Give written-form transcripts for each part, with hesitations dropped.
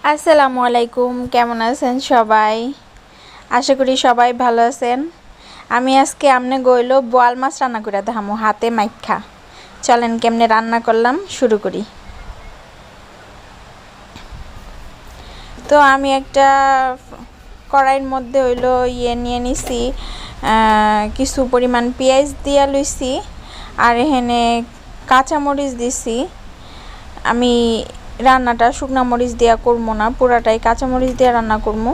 আসসালামু আলাইকুম, কেমন আছেন সবাই? আশা করি সবাই ভালো আছেন। আমি আজকে আমনে গইল বোয়াল মাছ রান্না করে দেখামু হাতে মাইখা। চলেন কেমনে রান্না করলাম শুরু করি। তো আমি একটা কড়াইয়ের মধ্যে হইলো নিয়ে নিছি, কিছু পরিমাণ পেঁয়াজ দিয়া লইছি, আর এখানে কাঁচামরিচ দিছি। আমি রান্নাটা শুকনা মরিচ দিয়া করবো না, পুরাটাই কাঁচামরিচ দিয়ে রান্না করবো।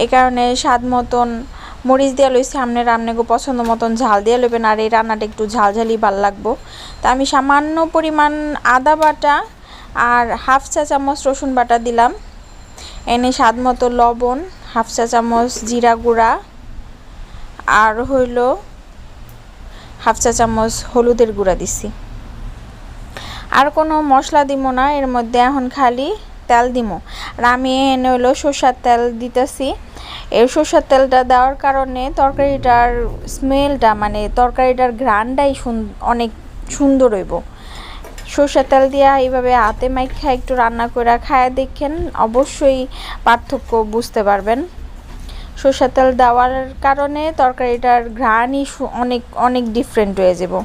এই কারণে স্বাদ মতন মরিচ দিয়ে লইছি। আপনাকে পছন্দ মতন ঝাল দিয়ে লইবেন, আর এই রান্নাটা একটু ঝালঝালি ভাল লাগবো। তা আমি সামান্য পরিমাণ আদা বাটা আর হাফ চা চামচ রসুন বাটা দিলাম। এনে স্বাদ মতো লবণ, হাফ চা চামচ জিরা গুঁড়া, আর হইল হাফ চা চামচ হলুদের গুঁড়া দিছি। আর কোনো মশলা দিব না, এর মধ্যে এখন খালি তেল দিমো। আর আমি এনে হইলো সরষের তেল দিতেছি। এই সরষের তেলটা দেওয়ার কারণে তরকারিটার স্মেলটা, মানে তরকারিটার ঘ্রাণটাই অনেক সুন্দর হইব। সরষের তেল দিয়া এইভাবে হাতে মাইখা একটু রান্না করে খায়া দেখেন, অবশ্যই পার্থক্য বুঝতে পারবেন। সরষের তেল দেওয়ার কারণে তরকারিটার ঘ্রাণই অনেক অনেক ডিফারেন্ট হয়ে যাব।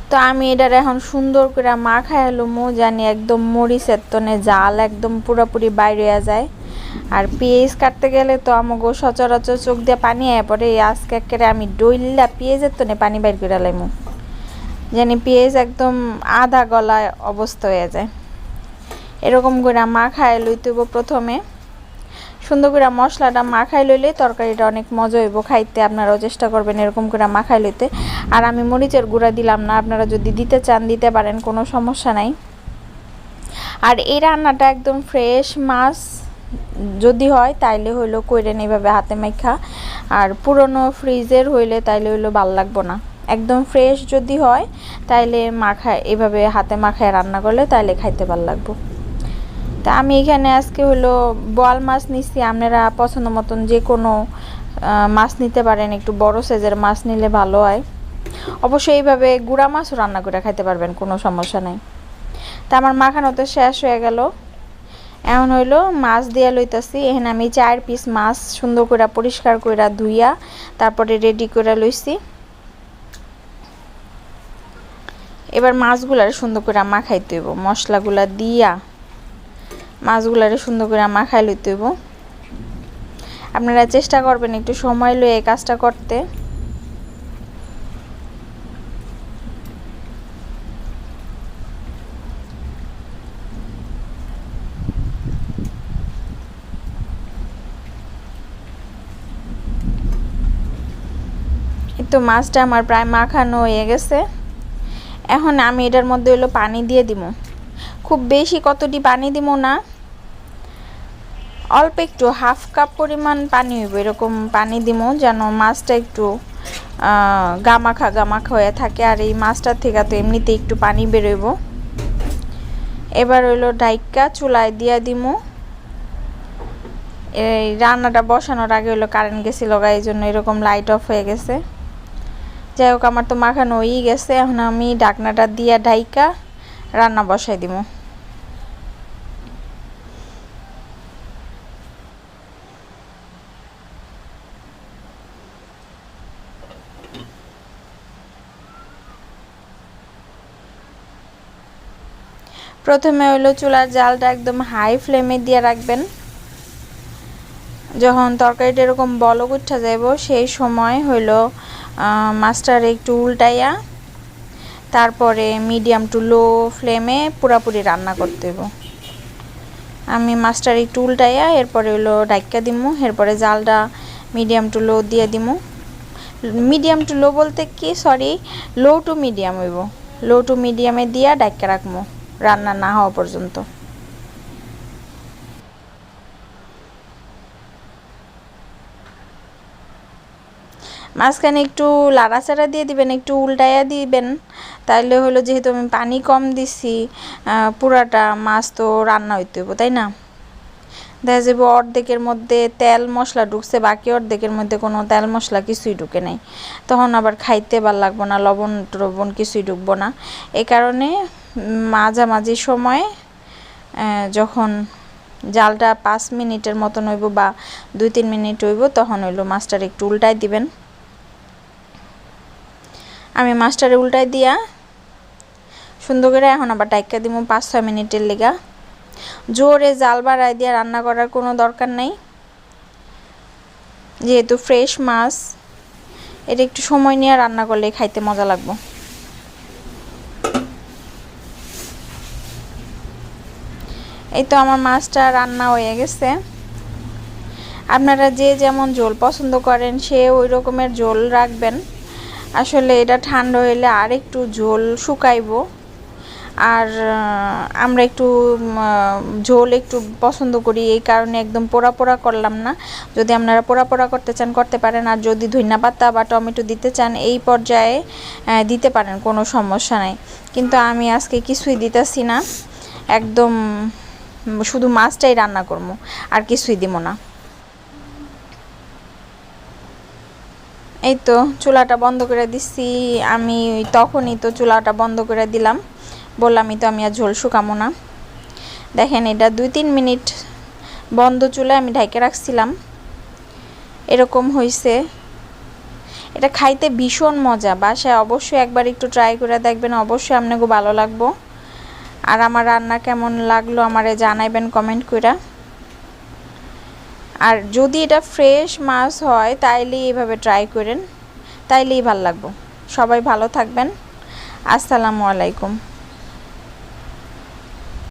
তো আমি এটার এখন সুন্দর করে মাখায় লুমু, জানি একদম মরিচের তনে জাল একদম পুরোপুরি বাইরে যায়। আর পেঁয়াজ কাটতে গেলে তো আমাকে সচরাচর চোখ দিয়ে পানি আয় পড়ে। আজকে একেবারে আমি ডইল্লা পেঁয়াজের তনে পানি বাইর করে লাইমু, জানি পেঁয়াজ একদম আধা গলা অবস্থা হয়ে যায়। এরকম করে মাখায় লইতে হইব। প্রথমে সুন্দর করে মশলাটা মাখাই লইলে তরকারিটা অনেক মজা হইব খাইতে। আপনারাও চেষ্টা করবেন এরকম করে মাখাই লইতে। আর আমি মরিচের গুঁড়া দিলাম না, আপনারা যদি দিতে চান দিতে পারেন, কোনো সমস্যা নাই। আর এই রান্নাটা একদম ফ্রেশ মাছ যদি হয় তাইলে হইলো কইরেন এইভাবে হাতে মাখা। আর পুরনো ফ্রিজের হইলে তাইলে হইলো ভাল লাগবো না। একদম ফ্রেশ যদি হয় তাইলে মাখায় এভাবে হাতে মাখায় রান্না করলে তাইলে খাইতে ভাল লাগবো। তা আমি এখানে আজকে হলো বোয়াল মাছ নিচ্ছি। আপনারা পছন্দ মতন যে কোনো মাছ নিতে পারেন, একটু বড় সাইজের মাছ নিলে ভালো হয়। অবশ্যই এইভাবে গুঁড়া মাছও রান্না করে খাইতে পারবেন, কোনো সমস্যা নেই। তা আমার মাখানো তো শেষ হয়ে গেল। এখন হইলো মাছ দিয়ে লইতেছি। এখানে আমি 4 পিস মাছ সুন্দর করে পরিষ্কার করে ধুইয়া তারপরে রেডি করে লইছি। এবার মাছগুলারে সুন্দর করে মাখাইতে হইব, মশলাগুলা দিয়া মাছগুলারে সুন্দর করে মাখাই লইতে হইব। আপনারা চেষ্টা করবেন একটু সময় লয়ে এই কাজটা করতে। তো মাছটা আমার প্রায় মাখানো হয়ে গেছে। এখন আমি এটার মধ্যে হলো পানি দিয়ে দিব। খুব বেশি কতটি পানি দিব না, অল্প একটু হাফ কাপ পরিমাণ পানি হইব, এরকম পানি দিব যেন মাছটা একটু গামাখা গামাখা হয়ে থাকে। আর এই মাছটার থেকে তো এমনিতে একটু পানি বেরোইব। এবার হইলো ডাইকা চুলায় দিয়া দিমু। এই রান্নাটা বসানোর আগে হইলো কারেন্ট গেছিল, এই জন্য এরকম লাইট অফ হয়ে গেছে। যাই হোক, আমার তো মাখানো হয়েই গেছে। এখন আমি ঢাকনাটা দিয়া ঢাইকা রান্না বসাই দিব। প্রথমে হইলো চুলার জালটা একদম হাই ফ্লেমে দিয়ে রাখবেন। যখন তরকারিটা এরকম বলক উঠা যাইব সেই সময় হইলো মাছটার একটু উল্টাইয়া তারপরে মিডিয়াম টু লো ফ্লেমে পুরাপুরি রান্না করতে হইব। আমি মাছটার একটু উল্টাইয়া এরপরে হইলো ঢাইকা দিমু। এরপরে জালটা মিডিয়াম টু লো দিয়ে দিমু। মিডিয়াম টু লো বলতে কি, সরি, লো টু মিডিয়াম হইব। লো টু মিডিয়ামে দিয়া ঢাইকা রাখবো রান্না না হওয়া পর্যন্ত। মাঝখানে একটু লাড়াচাড়া দিয়ে দিবেন, একটু উল্টাইয়া দিবেন। তাইলে হলো যেহেতু আমি পানি কম দিছি, পুরাটা মাছ তো রান্না হইতে হইব, তাই না? দেখা যাবে অর্ধেকের মধ্যে তেল মশলা ঢুকছে, বাকি অর্ধেকের মধ্যে কোনো তেল মশলা কিছুই ঢুকে নাই। তখন আবার খাইতে ভাল লাগবো না, লবণ টবণ কিছুই ঢুকবো না। এই কারণে মাঝামাঝি সময়ে যখন জালটা 5 মিনিটের মতন হইব বা 2-3 মিনিট হইব তখন হইলো মাছটার একটু উল্টাই দিবেন। আমি মাছটারে উল্টাই দিয়া সুন্দর করে এখন আবার ডাইকা দিব 5-6 মিনিটের লেগা। জোরে জাল বাড়াই দিয়ে রান্না করার কোনো দরকার নাই, যেহেতু ফ্রেশ মাছ এটা একটু সময় নিয়ে রান্না করলে খাইতে মজা লাগবে। এই তো আমার মাছটা রান্না হয়ে গেছে। আপনারা যে যেমন ঝোল পছন্দ করেন সে ওই রকমের ঝোল রাখবেন। আসলে এটা ঠান্ডা হইলে আর একটু ঝোল শুকাইবো, আর আমরা একটু ঝোল একটু পছন্দ করি, এই কারণে একদম পোড়া পোড়া করলাম না। যদি আপনারা পোড়া পোড়া করতে চান করতে পারেন, আর যদি ধনিয়া পাতা বা টমেটো দিতে চান এই পর্যায়ে দিতে পারেন, কোনো সমস্যা নাই। কিন্তু আমি আজকে কিছুই দিতেছি না, একদম শুধু মাছটাই রান্না করবো, আর কিছুই দিব না। এই তো চুলাটা বন্ধ করে দিচ্ছি আমি, তখনই তো চুলাটা বন্ধ করে দিলাম, বললামই তো আমি আর ঝোল শুকামো না। দেখেন এটা 2-3 মিনিট বন্ধ চুলায় আমি ঢাইকে রাখছিলাম, এরকম হয়েছে। এটা খাইতে ভীষণ মজা, বাসায় অবশ্যই একবার একটু ট্রাই করে দেখবেন, অবশ্যই আপনাকে ভালো লাগবো। আর আমার রান্না কেমন লাগলো আমারে জানাইবেন কমেন্ট করে। আর যদি এটা ফ্রেশ মাছ হয় তাইলেই এভাবে ট্রাই করেন, তাইলেই ভালো লাগবে। সবাই ভালো থাকবেন, আসসালামু আলাইকুম।